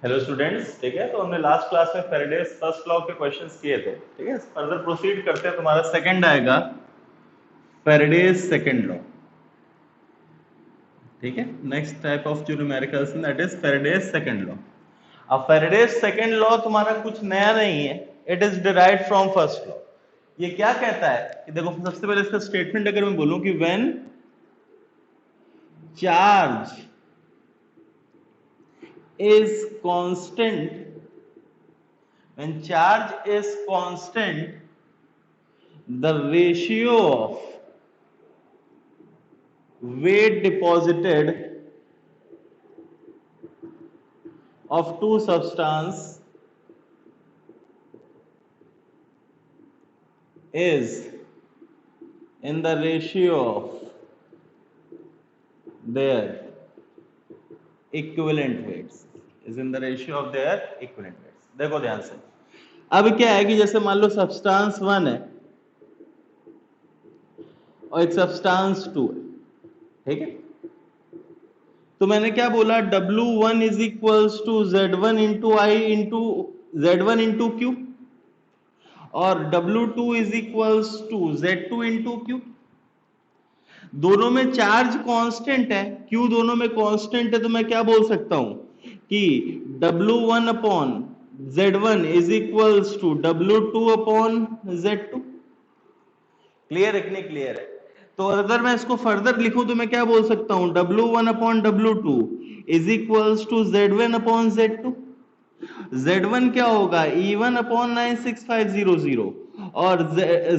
Hello students, ठीक है। तो हमने लास्ट क्लास में फैराडेज फर्स्ट लॉ के क्वेश्चंस किए थे, ठीक है। फर्दर प्रोसीड करते हैं। तुम्हारा सेकंड आएगा फैराडेज सेकंड लॉ, ठीक है। नेक्स्ट टाइप ऑफ जो numericals that is Faraday's second law. अब फैराडेज सेकंड लॉ तुम्हारा कुछ नया नहीं है, it is derived from first law. ये क्या कहता है कि देखो, सबसे पहले इसका स्टेटमेंट अगर मैं बोलूं कि when charge is constant, when charge is constant, the ratio of weight deposited of two substance is in the ratio of their equivalent weights, is in the ratio of their equivalent weights। देखो ध्यान से, अब क्या है कि जैसे मान लो substance 1 है और एक सब्सटेंस 2 है, ठीक है। तो मैंने क्या बोला, W1 is equals to Z1 into I into Z1 into Q, और W2 is equals to Z2 into Q. दोनों में चार्ज कांस्टेंट है, Q दोनों में कांस्टेंट है, तो मैं क्या बोल सकता हूं कि W1 upon Z1 is equals to W2 upon Z2। Clear है कि नहीं क्लियर है? तो अगर मैं इसको फर्दर लिखूं तो मैं क्या बोल सकता हूं, W1 upon W2 is equals to Z1 upon Z2। Z1 क्या होगा, E1 अपॉन 96500, और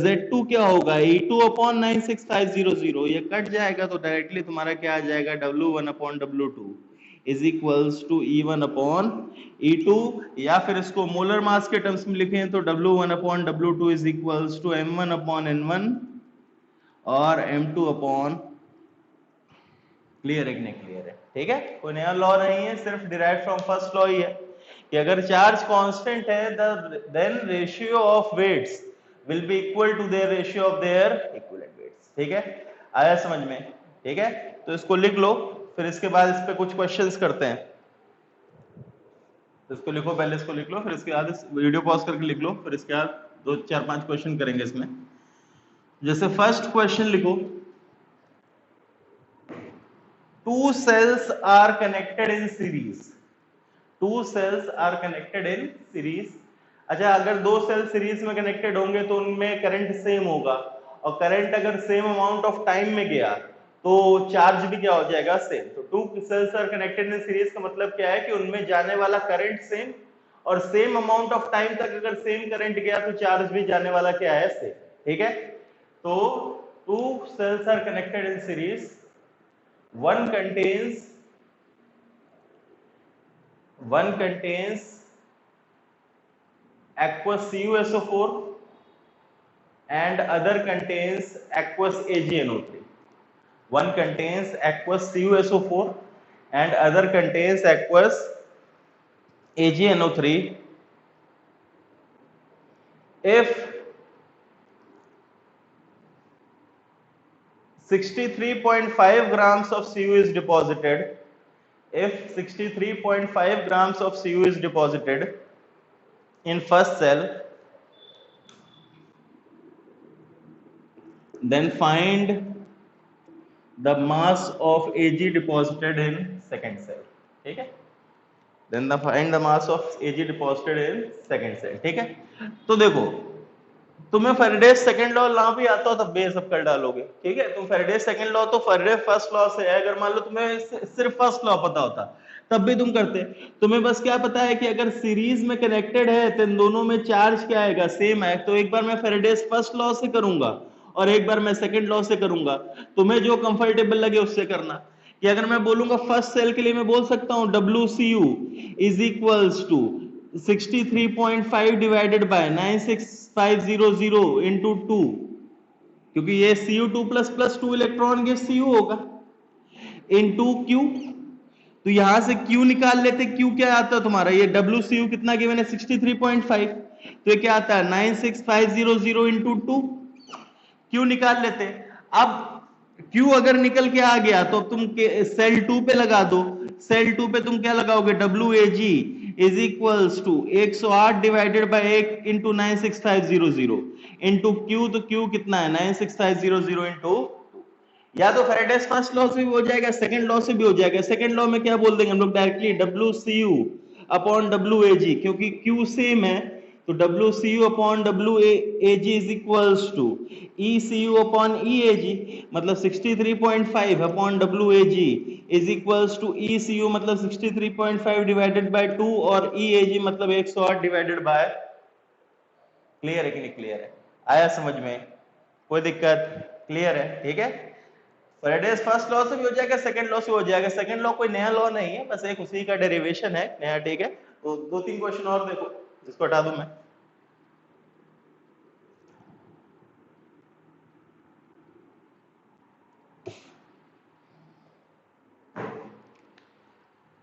Z2 क्या होगा, E2 अपॉन 96500। ये कट जाएगा तो डायरेक्टली तुम्हारा क्या आ जाएगा, W1 upon W2 is equals to E1 upon E2, या फिर इसको मोलर मास के टर्म्स में लिखें तो W1 upon W2 is equals to M1 upon N1 और M2 अपॉन। क्लियर है कि नहीं क्लियर है? ठीक है, कोई नया लॉ नहीं है, सिर्फ डिराइव फ्रॉम फर्स्ट लॉ ही है कि अगर चार्ज कांस्टेंट है then ratio of weights will be equal to their ratio of their equivalent weights. ठीक है, आया समझ में? ठीक है, तो इसको लिख लो, फिर इसके बाद इस पे कुछ क्वेश्चंस करते हैं। इसको लिखो, पहले इसको लिख लो, फिर इसके बाद इस वीडियो पॉज करके लिख लो, फिर इसके बाद 2 4 5 क्वेश्चन करेंगे इसमें। जैसे फर्स्ट क्वेश्चन लिखो, two cells are connected in series, two cells are connected in series। अच्छा, अगर दो सेल सीरीज में कनेक्टेड होंगे तो उनमें करंट सेम होगा, और करंट अगर सेम अमाउंट ऑफ टाइम में गया तो चार्ज भी क्या हो जाएगा, सेम। तो two cells are connected in series का मतलब क्या है कि उनमें जाने वाला करंट सेम, और सेम अमाउंट ऑफ टाइम तक अगर सेम करंट गया तो चार्ज भी जाने वाला क्या है, सेम। ठीक है, तो two cells are connected in series, one contains aqueous CuSO4 and other contains aqueous AgNO3। One contains aqueous CuSO4 and other contains aqueous AgNO3 if 63.5 grams of Cu is deposited, if 63.5 grams of Cu is deposited in first cell, then find the mass of Ag deposited in second cell। ठीक है, then find the mass of Ag deposited in second cell। ठीक है, तो देखो, तुम्हें Faraday's second law ना भी आता हो तब भी ये सब कर डालोगे। ठीक है, तुम फैराडेज सेकंड लॉ तो फैराडेज फर्स्ट लॉ से है, अगर मान लो तुम्हें सिर्फ फर्स्ट लॉ पता होता तब भी तुम करते। तुम्हें बस क्या पता है कि अगर सीरीज में कनेक्टेड है तो इन दोनों में चार्ज क्या आएगा, सेम है। तो एक बार मैं फैराडेज फर्स्ट लॉ से करूंगा और एक बार मैं सेकंड लॉ से करूंगा, तुम्हें जो कंफर्टेबल लगे उससे करना। कि अगर मैं बोलूंगा फर्स्ट सेल के लिए, मैं बोल सकता हूं WCU is equals to 63.5 divided by 96500 into 2, क्योंकि ये Cu2 प्लस 2 इलेक्ट्रॉन के Cu होगा, इंटू Q। तो यहां से Q निकाल लेते, Q क्या आता है तुम्हारा, ये WCU कितना गिवन है 63.5, तो ये क्या आता है 96500 इंटू 2, Q निकाल लेते। अब Q अगर निकल के आ गया तो तुम सेल 2 पे लगा दो, सेल 2 पे तुम क्या लगाओगे, WAG is equals to 108 divided by 1 into 96500 into Q, तो क्यू कितना है 96500 इंटू, या तो फेरेडेस फर्स्ट लॉ से भी हो जाएगा, सेकंड लॉ से भी हो जाएगा। सेकंड लॉ में क्या बोल देंगे हम लोग डायरेक्टली WCU अपॉन WAG, क्योंकि Q सेम है तो WCU upon WAG is equals to ECU upon EAG, मतलब 63.5 upon WAG is equals to ECU मतलब 63.5 डिवाइडेड बाय 2 और EAG मतलब 108 डिवाइडेड बाय, क्लियर है कि नहीं क्लियर है? आया समझ में? कोई दिक्कत? क्लियर है? ठीक है। फेरेडेस फर्स्ट लॉ से भी हो जाएगा, सेकंड लॉ से हो जाएगा। सेकंड लॉ कोई नया लॉ नहीं है, बस एक उसी का डेरिवेशन है नया, ठीक है। तो 2-3 क्वेश्चन और देखो, इसको हटा दूं मैं।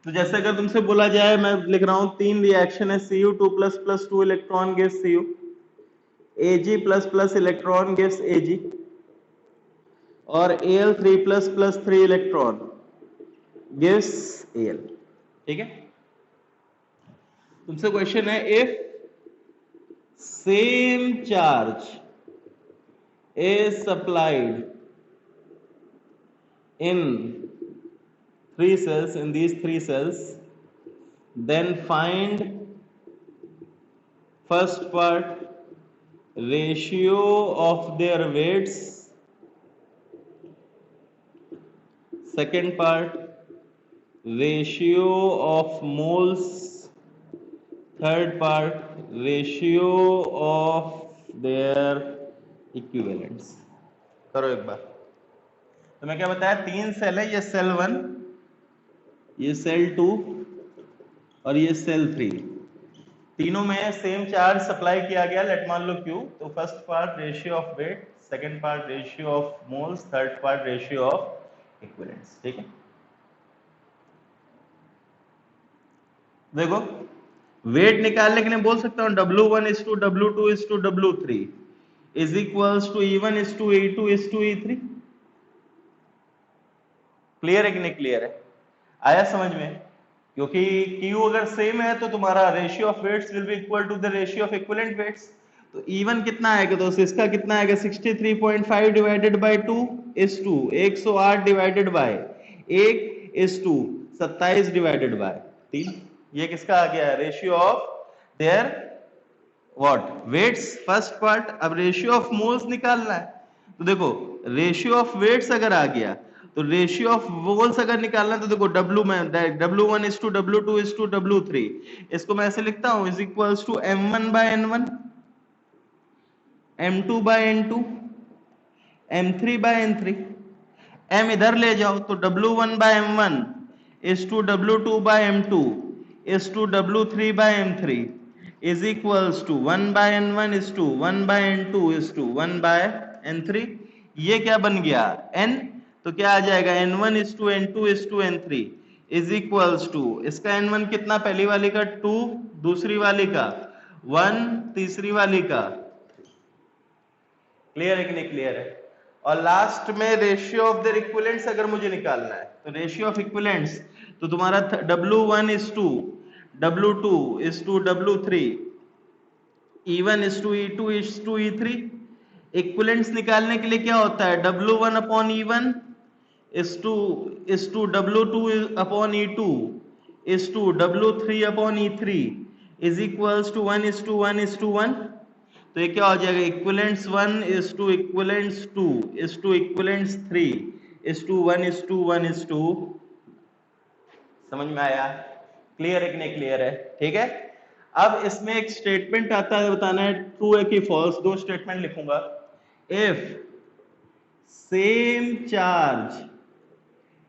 तो जैसे अगर तुमसे बोला जाए, मैं लिख रहा हूं 3 रिएक्शन है, Cu2+ 2 electron gives Cu, Ag++ electron gives Ag और Al3++ 3 इलेक्ट्रॉन गिव्स Al, ठीक है। तुमसे क्वेश्चन है, if same charge is supplied in 3 cells, in these 3 cells, then find first part ratio of their weights, second part ratio of moles, third part ratio of their equivalents। करो एक बार। तो मैं क्या बताया, 3 सेल है, ये cell 1, ये cell 2 और ये सेल 3, तीनों में सेम चार्ज सप्लाई किया गया, लेट मान लो Q। तो first part ratio of weight, second part ratio of moles, third part ratio of equivalents, ठीक है। देखो वेट निकालने के लिए बोल सकता हूं W1 is to W2 is to W3 is equals to E1 is to E2 is to E3। Clear है कि नहीं क्लियर है? आया समझ में? क्योंकि Q अगर सेम है तो तुम्हारा ratio of weights will be equal to the ratio of equivalent weights. तो E1 कितना आएगा दोस्त, इसका कितना आएगा 63.5 divided by 2 is to 108 divided by 1 is to 27 divided by 3। ये किसका आ गया है, ratio of their what weights, first part. अब रेशियो ऑफ मोल्स निकालना है, तो देखो रेशियो ऑफ वेट्स अगर आ गया तो रेशियो ऑफ मोल्स अगर निकालना, तो देखो W में W1 is to W2 is to W3, इसको मैं ऐसे लिखता हूं is equals to M1 by N1, M2 by N2, M3 by N3। M इधर ले जाओ तो W1 by M1 is to W2 by M2 is to W3 by M3 is equals to 1 by N1 is to 1 by N2 is to 1 by N3। ये क्या बन गया N, तो क्या आ जाएगा N1 is to N2 is to N3 is equals to, इसका N1 कितना, पहली वाली का 2, दूसरी वाली का 1, तीसरी वाली का, क्लियर है कि नहीं क्लियर है? और लास्ट में रेशियो ऑफ देयर इक्विवेलेंट्स अगर मुझे निकालना है, तो रेशियो ऑफ इक्विवेलेंट्स तो तुम्हारा W1 is to W2 is to W3, E1 is to E2 is to E3। Equivalents निकालने के लिए क्या होता है, W1 upon E1 is to W2 upon E2 is to W3 upon E3 is equals to 1 is to 1 is to 1। तो ये क्या हो जाएगा, equivalents 1 is to equivalents 2 is to equivalents 3 is to 1 is to 1 is to। समझ में आया? Clear है कि नहीं क्लियर है? ठीक है। अब इसमें एक स्टेटमेंट आता है, बताना है ट्रू है कि फॉल्स। दो स्टेटमेंट लिखूंगा। If same charge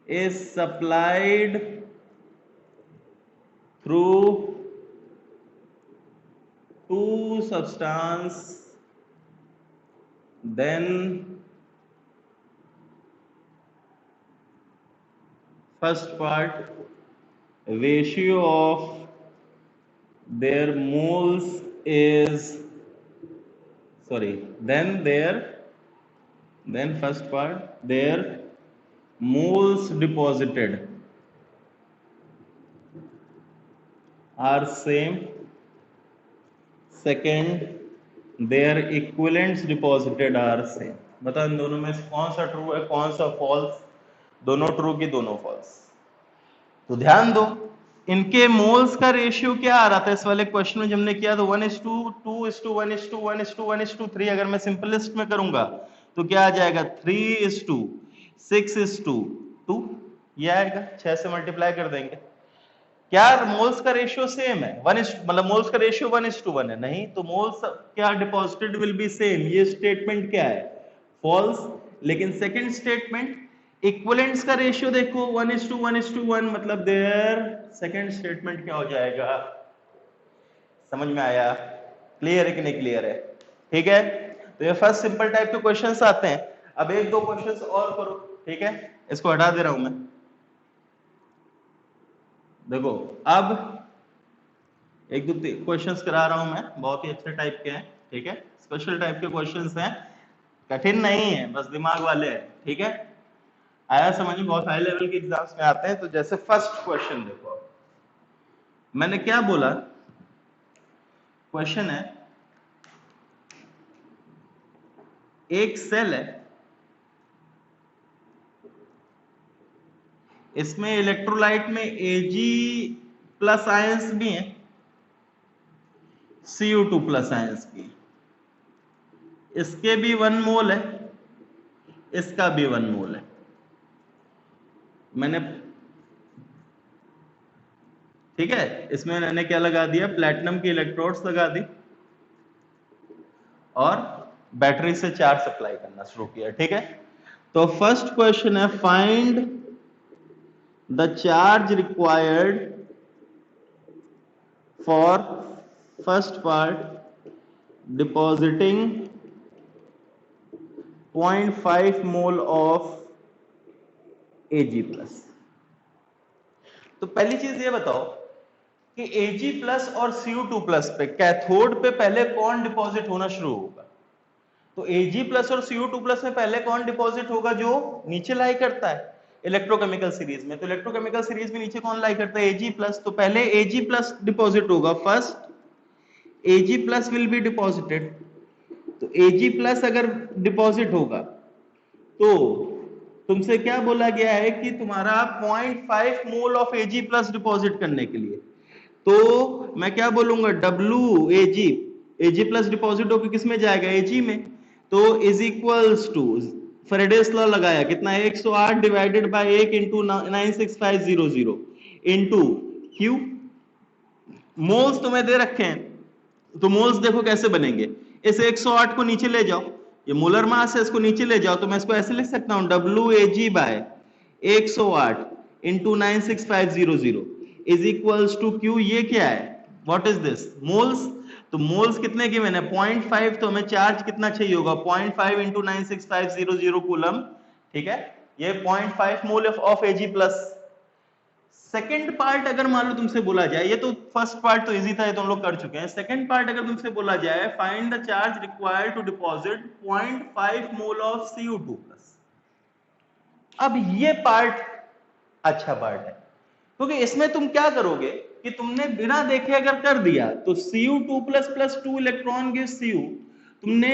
is supplied through two substance, then first part ratio of their moles is, then first part their moles deposited are same, second their equivalents deposited are same. बताओ इन दोनों में से कौन सा true है कौन सा फॉल्स? दोनों ट्रू की दोनों फॉल्स। तो ध्यान दो इनके मोल्स का रेशियो क्या आ रहा था इस वाले क्वेश्चन में जब हमने किया तो 1:2, 2:1:1:1:3। अगर मैं सिंपलेस्ट में करूंगा तो क्या आ जाएगा 3:6:2, ये आएगा। 6 से मल्टीप्लाई कर देंगे। क्या मोल्स का रेशियो सेम है? मतलब मोल्स का रेशियो 1:1 है? नहीं। तो मोल्स क्या डिपॉजिटेड विल बी सेम, ये स्टेटमेंट क्या है? फॉल्स। लेकिन सेकंड स्टेटमेंट इक्विवेलेंट्स का रेशियो देखो 1:1:1, मतलब देयर सेकंड स्टेटमेंट क्या हो जाएगा? समझ में आया? क्लियर है कि नहीं क्लियर है? ठीक है। तो ये फर्स्ट सिंपल टाइप के क्वेश्चंस आते हैं। अब एक दो क्वेश्चंस और करो, ठीक है। इसको हटा दे रहा हूं मैं। देखो अब एक दो क्वेश्चंस करा रहा हूं मैं, बहुत ही अच्छे टाइप के हैं, ठीक है। स्पेशल टाइप के क्वेश्चंस हैं, कठिन नहीं है, बस दिमाग वाले हैं, ठीक है। आया समझ में? बहुत हाई लेवल के एग्जाम्स में आते हैं। तो जैसे फर्स्ट क्वेश्चन देखो, मैंने क्या बोला? क्वेश्चन है एक सेल है, इसमें इलेक्ट्रोलाइट में Ag+ आयंस भी हैं, Cu2+ आयंस भी। इसके भी 1 मोल है, इसका भी 1 मोल है। मैंने, ठीक है, इसमें मैंने क्या लगा दिया? प्लैटिनम की इलेक्ट्रोड्स लगा दी और बैटरी से चार्ज सप्लाई करना शुरू किया, ठीक है। तो फर्स्ट क्वेश्चन है find the charge required for first part depositing 0.5 mole of Ag+। तो पहली चीज ये बताओ कि Ag+ और Cu2+ पे कैथोड पे पहले कौन डिपॉजिट होना शुरू होगा? तो Ag+ और Cu2+ में पहले कौन डिपॉजिट होगा? जो नीचे लाई करता है इलेक्ट्रोकेमिकल सीरीज में। तो इलेक्ट्रोकेमिकल सीरीज में नीचे कौन लाई करता है? Ag+। तो पहले Ag+ डिपॉजिट होगा, first Ag+ will be deposited. तो Ag+ अगर डिपॉजिट होगा तो तुमसे क्या बोला गया है कि तुम्हारा 0.5 मोल ऑफ Ag+ डिपॉजिट करने के लिए। तो मैं क्या बोलूंगा? Ag+ डिपॉजिट होकर किस में जाएगा? Ag में। तो is equals to Faraday's law लगाया, कितना है? 108 divided by 1 into 96500 into Q। Moles तुम्हें दे रखे हैं, तो मोल्स देखो कैसे बनेंगे। इस 108 को नीचे ले जाओ, ये मोलर मास है, इसको नीचे ले जाओ, तो मैं इसको ऐसे लिख सकता हूं WAG by 108 into 96500 is equals to Q। ये क्या है? What is this? मोल्स। तो मोल्स कितने गिवन है? 0.5। तो हमें चार्ज कितना चाहिए होगा? 0.5 इंटू 96500 कूलम, ठीक है। ये 0.5 mole of Ag+। Second part अगर मान लो तुमसे बोला जाए, ये तो फर्स्ट पार्ट तो इजी था, ये तो हम लोग कर चुके हैं। सेकेंड पार्ट अगर तुमसे बोला जाए find the charge required to deposit 0.5 mole of Cu2+। अब ये पार्ट अच्छा पार्ट है, क्योंकि इसमें तुम क्या करोगे कि तुमने बिना देखे अगर कर दिया तो Cu2+ + 2 इलेक्ट्रॉन गिव Cu। तुमने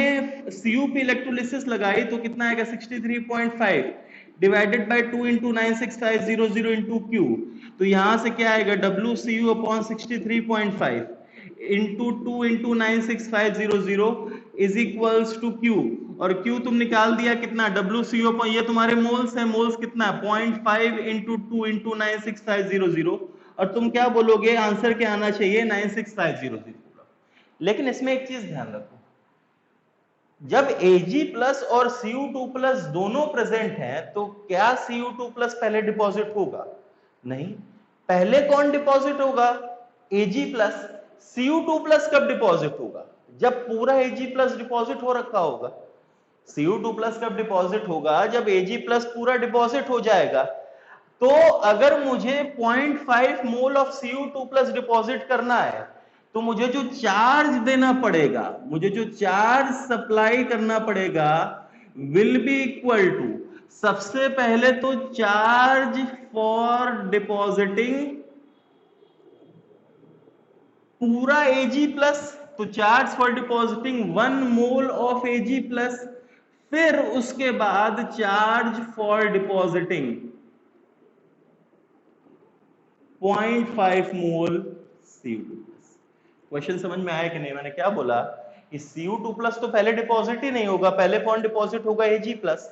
Cu पे इलेक्ट्रोलिसिस लगाई तो कितना आएगा? 63.5 divided by 2 into 96500 into Q। तो यहां से क्या आएगा? WCU/63.5 into 2 into 96500 is equals to Q। और Q तुम निकाल दिया कितना? WCU, ये तुम्हारे मोल्स है, मोल्स कितना है? 0.5 इंटू 2 इंटू 96500। और तुम क्या बोलोगे? आंसर क्या आना चाहिए? 96500। लेकिन इसमें एक चीज ध्यान रखो, जब Ag+ और Cu2+ दोनों प्रेजेंट हैं तो क्या Cu2+ पहले डिपॉजिट होगा? नहीं। पहले कौन डिपॉजिट होगा? Ag+। Cu2+ कब डिपॉजिट होगा? जब पूरा Ag+ डिपॉजिट हो रखा होगा। Cu2+ कब डिपॉजिट होगा? जब Ag+ पूरा डिपॉजिट हो जाएगा। तो अगर मुझे 0.5 मोल ऑफ Cu2+ डिपॉजिट करना है तो मुझे जो चार्ज देना पड़ेगा, मुझे जो चार्ज सप्लाई करना पड़ेगा विल बी इक्वल टू, सबसे पहले तो चार्ज फॉर डिपॉजिटिंग पूरा Ag प्लस, तो charge for depositing 1 mole of Ag plus, फिर उसके बाद charge for depositing 0.5 mole Cu2 plus. Question समझ में आया कि नहीं? मैंने क्या बोला कि Cu2 प्लस तो पहले डिपॉजिट ही नहीं होगा, पहले कौन डिपॉजिट होगा? Ag plus.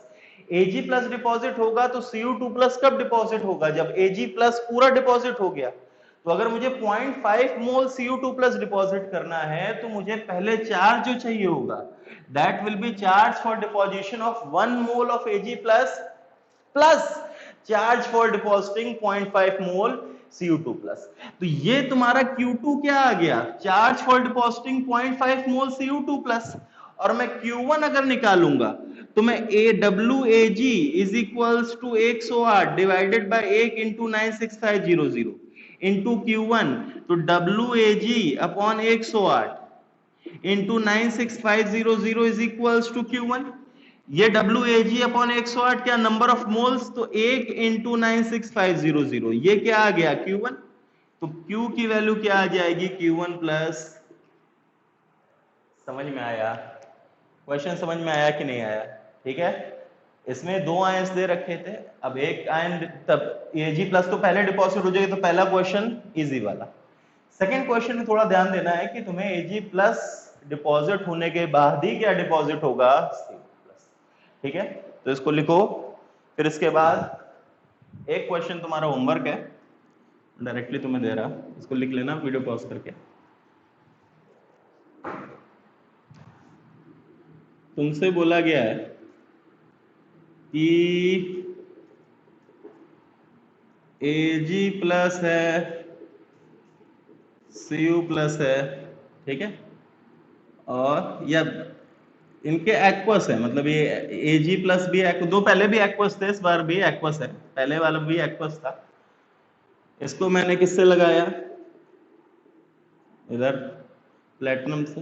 Ag plus deposit होगा तो Cu2 प्लस कब डिपॉजिट होगा? जब Ag प्लस पूरा डिपॉजिट हो गया। तो अगर मुझे 0.5 मोल Cu2 प्लस डिपॉजिट करना है तो मुझे पहले चार्ज जो चाहिए होगा, that will be charge for deposition of 1 mole of Ag plus charge for depositing 0.5 mole Cu2 plus. तो ये तुम्हारा Q2 क्या आ गया? Charge for depositing 0.5 mole Cu2 plus. और मैं Q1 अगर निकालूंगा तो मैं WAG is equals to 108 divided by 1 into 96500 into Q1, तो WAG upon 108 into 96500 is equals to Q1। ये WAG अपॉन 108 क्या? नंबर ऑफ मोल्स, तो 1 इंटू 96500, ये क्या आ गया? Q1। तो Q की वैल्यू क्या आ जाएगी? Q1 plus. समझ में आया? क्वेश्चन समझ में आया कि नहीं आया? ठीक है, इसमें दो आयंस दे रखे थे, अब एक आयन, तब Ag प्लस तो पहले डिपॉजिट हो जाएगी, तो पहला क्वेश्चन इजी वाला। सेकंड क्वेश्चन में थोड़ा ध्यान देना है कि तुम्हें Ag प्लस डिपॉजिट होने के बाद ही क्या डिपॉजिट होगा? Cu plus. ठीक है, तो इसको लिखो। फिर इसके बाद एक क्वेश्चन तुम्हारा होमवर्क है, डायरेक्टली तुम्हें दे रहा, इसको लिख लेना वीडियो पॉज करके। तुमसे बोला गया है कि Ag प्लस है, Cu प्लस है, ठीक है, और या इनके एक्वस है, मतलब ये Ag प्लस भी दो पहले भी एक्वस थे, इस बार भी एक्वस है, पहले वाला भी एक्वस था। इसको मैंने किससे लगाया? इधर प्लेटिनम से,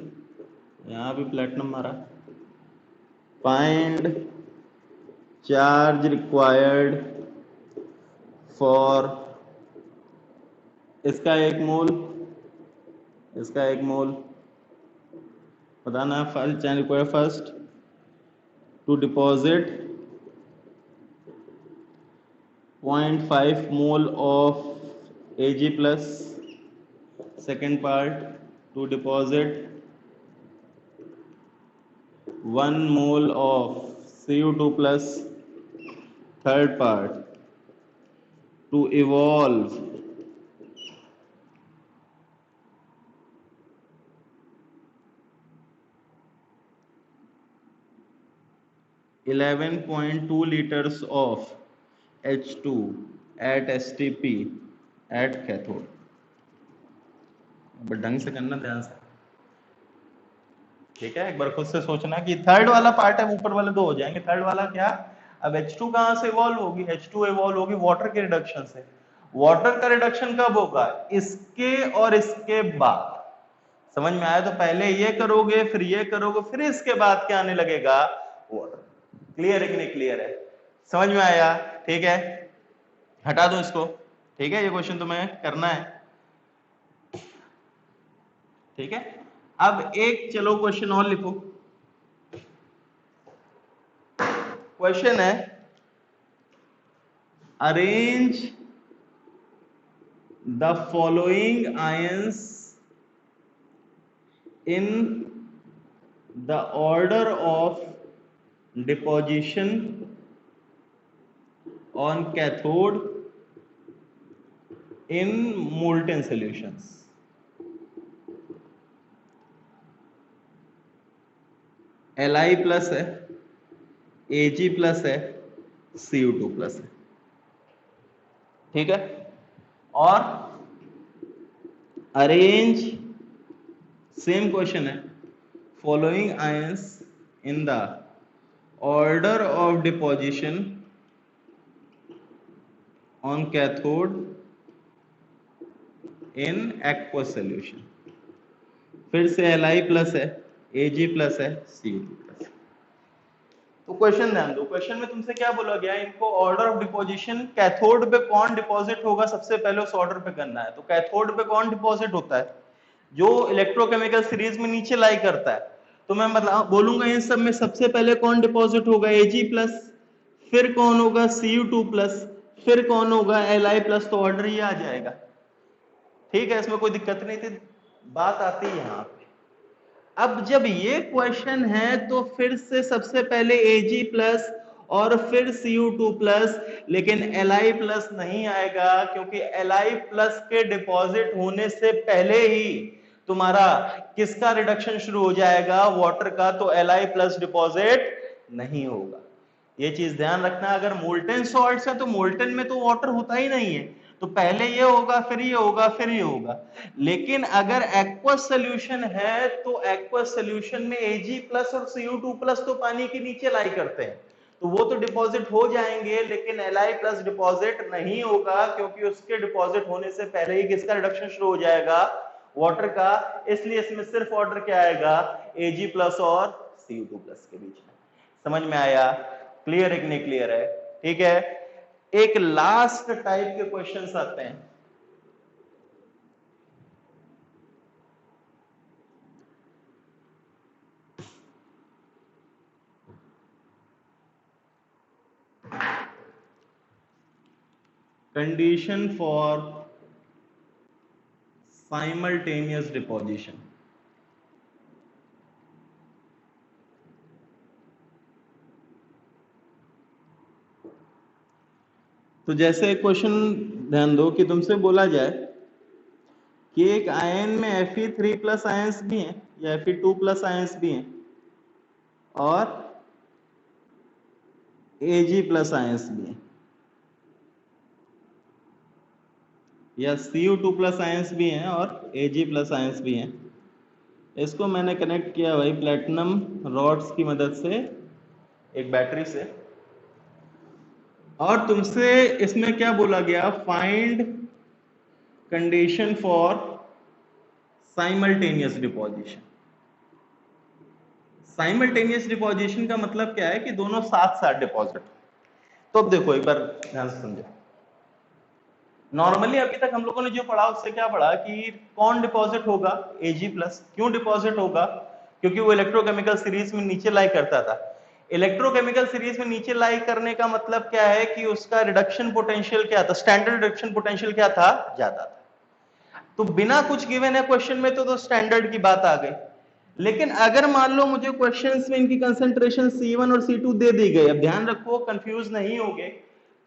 यहां भी प्लेटिनम मारा। फाइंड चार्ज रिक्वायर्ड फॉर, इसका 1 मोल, इसका 1 मोल बताना। Charge required first to deposit 0.5 mole of Ag plus, second part to deposit 1 mole of Cu2 plus, third part to evolve 11.2 liters of H2 at STP at cathode। ढंग से करना, ध्यान से, ठीक है। एक बार खुद से सोचना कि थर्ड वाला पार्ट है, ऊपर वाले दो हो जाएंगे, थर्ड वाला क्या? अब H2 कहां से इवॉल्व होगी? H2 इवॉल्व होगी वाटर के रिडक्शन से। वाटर का रिडक्शन कब होगा? इसके और इसके बाद। समझ में आया? तो पहले ये करोगे, फिर ये करोगे, फिर इसके बाद क्या आने लगेगा? वाटर। क्लियर है कि नहीं क्लियर है? समझ में आया? ठीक है, हटा दो इसको। ठीक है, ये क्वेश्चन तुम्हें करना है। ठीक है, अब एक चलो क्वेश्चन और लिखो। क्वेश्चन है, arrange the following ions in the order of deposition on cathode in molten solutions. Li plus है, Ag प्लस है, Cu2 प्लस है, ठीक है, और अरेंज, सेम क्वेश्चन है, following ions in the order of deposition on cathode in aqueous solution. फिर से Li plus है, Ag प्लस है, Cu2 प्लस। तो क्वेश्चन ध्यान दो, क्वेश्चन में तुमसे क्या बोला गया? इनको ऑर्डर ऑफ डिपोजिशन, कैथोड पे कौन डिपॉजिट होगा सबसे पहले उस ऑर्डर पे करना है। तो कैथोड पे कौन डिपॉजिट होता है? जो इलेक्ट्रोकेमिकल सीरीज में नीचे लाई करता है। तो मैं मतलब बोलूंगा इन सब में सबसे पहले कौन डिपॉजिट होगा, Ag+, फिर कौन होगा Cu2+, फिर कौन होगा Li+, तो ऑर्डर ये आ जाएगा। ठीक है, इसमें कोई दिक्कत नहीं थी, बात आती है यहाँ पे। अब जब ये क्वेश्चन है तो फिर से सबसे पहले Ag+ और फिर Cu2+, लेकिन Li+ नहीं आएगा, क्योंकि Li+ के डिपॉजिट होने से पहले ही तुम्हारा किसका रिडक्शन शुरू हो जाएगा, वाटर का, तो Li+ डिपॉजिट नहीं होगा। ये चीज ध्यान रखना, अगर मोल्टेन सॉल्ट्स है तो मोल्टेन में तो वाटर होता ही नहीं है, तो पहले ये होगा, फिर ये होगा, फिर ये होगा। लेकिन अगर एक्वस सोल्यूशन है तो एक्वस सोल्यूशन में Ag+ और Cu2+ तो पानी के नीचे लाई करते हैं, तो वो तो डिपॉजिट हो जाएंगे, लेकिन Li+ डिपॉजिट नहीं होगा, क्योंकि उसके डिपॉजिट होने से पहले ही किसका रिडक्शन शुरू हो जाएगा, वाटर का। इसलिए इसमें सिर्फ ऑर्डर क्या आएगा, Ag+ और Cu2+ के बीच में। समझ में आया? क्लियर है कि नहीं क्लियर है? ठीक है, एक लास्ट टाइप के क्वेश्चंस आते हैं। Condition for simultaneous deposition. तो जैसे क्वेश्चन ध्यान दो कि तुमसे बोला जाए कि एक आयन में Fe3+ आयंस भी हैं या Fe2+ आयंस भी हैं और Ag+ आयंस भी हैं, या Cu2+ आयंस भी हैं और Ag+ आयंस भी हैं। इसको मैंने कनेक्ट किया भाई प्लेटिनम रॉड्स की मदद से एक बैटरी से, और तुमसे इसमें क्या बोला गया, find condition for simultaneous deposition. Simultaneous deposition का मतलब क्या है कि दोनों साथ साथ डिपॉजिट। तो अब देखो एक बार ध्यान से समझो। नॉर्मली अभी तक हम लोगों ने जो पढ़ा उससे क्या पढ़ा कि कौन डिपॉजिट होगा, Ag+। क्यों डिपॉजिट होगा, क्योंकि वो इलेक्ट्रोकेमिकल सीरीज में नीचे लाई करता था। इलेक्ट्रोकेमिकल सीरीज में नीचे लाई करने का मतलब क्या है कि उसका रिडक्शन पोटेंशियल क्या था, स्टैंडर्ड रिडक्शन पोटेंशियल क्या था, ज्यादा था। तो बिना कुछ गिवन है क्वेश्चन में तो स्टैंडर्ड की बात आ गई। लेकिन अगर मान लो मुझे क्वेश्चंस में इनकी कंसंट्रेशन C1 और C2 दे दी गई, अब ध्यान रखो कंफ्यूज नहीं होगे,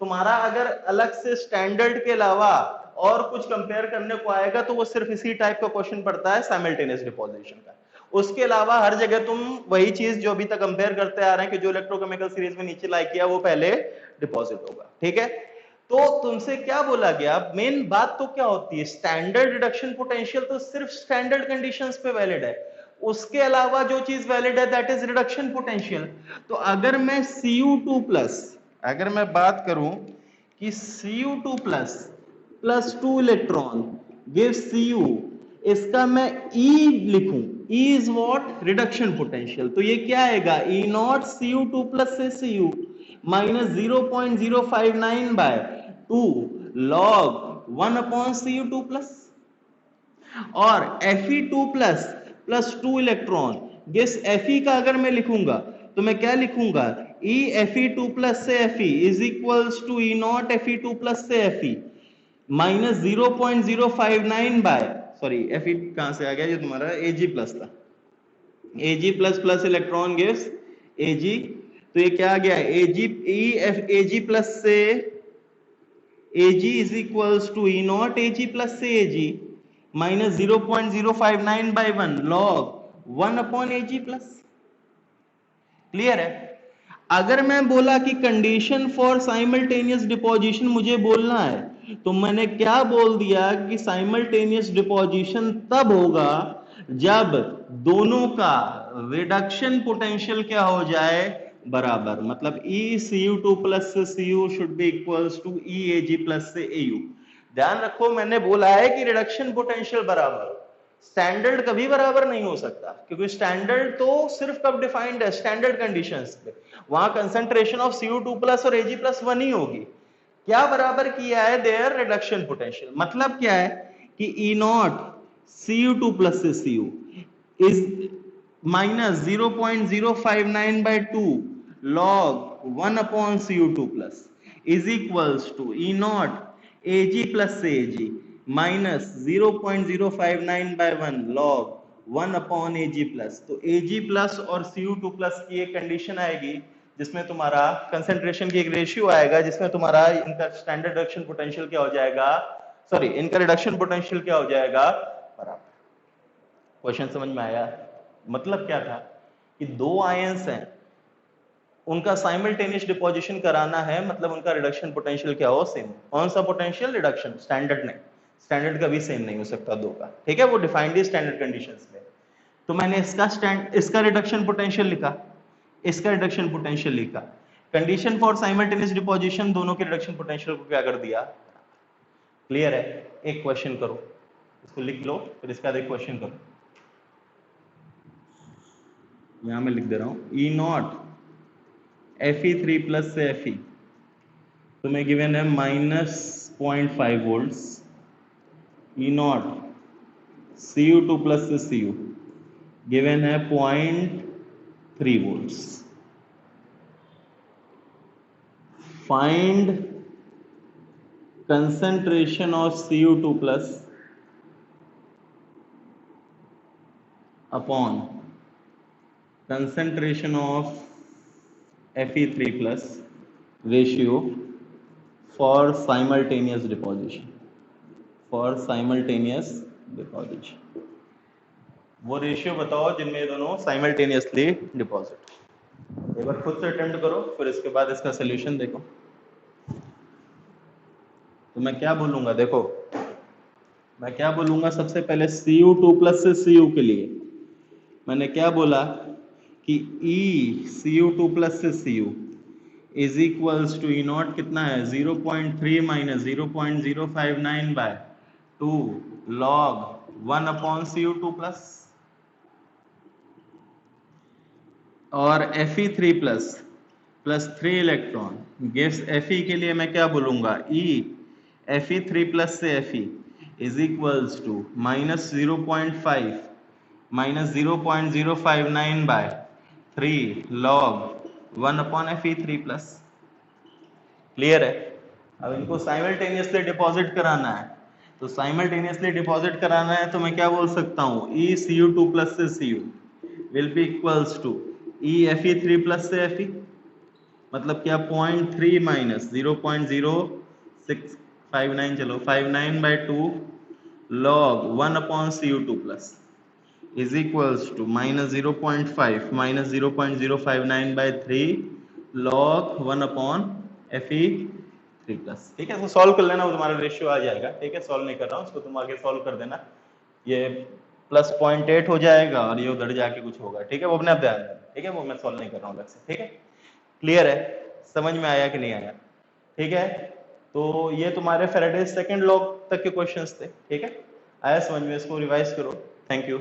तुम्हारा अगर अलग से स्टैंडर्ड के अलावा और कुछ कंपेयर करने को आएगा तो वो सिर्फ इसी टाइप का क्वेश्चन पड़ता है, साइमल्टेनियस डिपोजिशन का। उसके अलावा हर जगह तुम वही चीज जो अभी तक कंपेयर करते आ रहे हैं कि जो इलेक्ट्रोकेमिकल सीरीज में नीचे लाई किया वो पहले डिपॉजिट होगा। ठीक है, तो तुमसे क्या बोला गया, मेन बात तो क्या होती है, स्टैंडर्ड रिडक्शन पोटेंशियल तो सिर्फ स्टैंडर्ड कंडीशंस पे वैलिड है, उसके अलावा जो चीज वैलिड है दैट इज रिडक्शन पोटेंशियल। तो अगर मैं Cu2+, अगर मैं बात करूं कि Cu2+ plus 2 electron gives Cu, इसका मैं E लिखूं, E is what, reduction potential. तो ये क्या आएगा, E0 Cu2+ से Cu minus 0.059 by 2 log 1/Cu2+। और Fe2+ plus 2 electron gives Fe का अगर मैं लिखूंगा तो मैं क्या लिखूंगा, E Fe2+ से Fe is equals to E0 Fe2+ से Fe minus 0.059 by, sorry Fe कहां से आ गया, जो तुम्हारा Ag+ था, Ag+ plus electron gives Ag, तो ये क्या आ गया, Ag+ से Ag is equals to E0 Ag+ से Ag minus 0.059 by 1 log 1/Ag+। Clear है? अगर मैं बोला कि कंडीशन फॉर साइमल्टेनियस डिपोजिशन मुझे बोलना है, तो मैंने क्या बोल दिया कि साइमल्टेनियस डिपोजिशन तब होगा जब दोनों का रिडक्शन पोटेंशियल क्या हो जाए, बराबर। मतलब ECU2+ से Cu should be equals to EAG+ से Au। ध्यान रखो मैंने बोला है कि रिडक्शन पोटेंशियल बराबर, स्टैंडर्ड कभी बराबर नहीं हो सकता, क्योंकि स्टैंडर्ड तो सिर्फ कब डिफाइंड है, स्टैंडर्ड कंडीशंस पे, वहां कंसंट्रेशन ऑफ Cu2+ और Ag+ 1 ही होगी। क्या बराबर किया है, देयर रिडक्शन पोटेंशियल। मतलब क्या है कि E0 Cu2 plus Cu is minus 0.059 by 2 log 1 upon Cu2 plus is equals to E naught Ag plus Ag minus 0.059 by 1 log 1 upon Ag plus। तो Ag plus और Cu2 plus की एक condition आएगी जिसमें तुम्हारा कंसेंट्रेशन की एक ratio आएगा जिसमें तुम्हारा इनका स्टैंडर्ड रिडक्शन पोटेंशियल क्या हो जाएगा, सॉरी इनका रिडक्शन पोटेंशियल क्या हो जाएगा, बराबर। क्वेश्चन समझ में आया? मतलब क्या था कि दो आयंस हैं, उनका साइमल्टेनियस डिपोजिशन कराना है, मतलब उनका रिडक्शन पोटेंशियल क्या हो, सेम। कौन सा पोटेंशियल? रिडक्शन, स्टैंडर्ड नहीं। स्टैंडर्ड कभी सेम नहीं हो सकता दो का, ठीक है, वो डिफाइंड है स्टैंडर्ड कंडीशंस में। तो मैंने इसका रिडक्शन पोटेंशियल लिखा, इसका रिडक्शन पोटेंशियल लिखा। कंडीशन फॉर साइमल्टेनियस डिपोजिशन दोनों के रिडक्शन पोटेंशियल को क्या कर दिया। क्लियर है? एक क्वेश्चन करो, इसको लिख लो, फिर इसका एक क्वेश्चन करो। यहां मैं लिख दे रहा हूं ई नॉट Fe3 प्लस से Fe तुम्हें गिवन है -0.5 volts, E not Cu2 plus से Cu गिवन है 0.3 volts. Find concentration of Cu2 plus upon concentration of Fe3 plus ratio for simultaneous deposition, for simultaneous deposition। वो रेशियो बताओ जिनमें ये दोनों साइमल्टेनियसली डिपॉजिट। एक बार खुद से अटेम्प्ट करो, फिर इसके बाद इसका सोल्यूशन देखो। तो मैं क्या बोलूंगा, देखो मैं क्या बोलूंगा, सबसे पहले Cu2 प्लस से Cu के लिए मैंने क्या बोला कि E Cu2 प्लस से Cu is equals to E naught कितना है 0.3 minus 0.059 by 2 log 1 upon Cu2 plus, और Fe3 plus 3 electron gives Fe के लिए मैं क्या बोलूंगा, E Fe3 प्लस से Fe is equals to -0.5 minus 0.059 by 3 log 1 upon Fe3 plus. Clear है? अब इनको साइमल्टेनियसली डिपॉजिट कराना है, तो साइमल्टेनियसली डिपॉजिट कराना है तो मैं क्या बोल सकता हूँ, E Cu2 प्लस से Cu will be equals to E Fe3 plus से Fe, मतलब क्या 0.3 माइनस 0.0659, चलो 59 by 2 log 1 upon Cu2 plus is equals to -0.5 minus 0.059 by 3 log 1 upon Fe3 plus. ठीक है, इसको सॉल्व कर लेना, वो तुम्हारा रेशियो आ जाएगा। ठीक है, सॉल्व नहीं कर रहा हूँ, उसको तुम आगे सॉल्व कर देना, ये प्लस 0.8 हो जाएगा और ये उधर जाके कुछ होगा। ठीक है, वो अपने आप ध्यान देना। ठीक है, वो मैं सॉल्व नहीं कर रहा हूँ अलग से। ठीक है, क्लियर है? समझ में आया कि नहीं आया? ठीक है, तो ये तुम्हारे फैराडे सेकंड लॉ तक के क्वेश्चंस थे। ठीक है, आया समझ में? इसको रिवाइज करो। Thank you.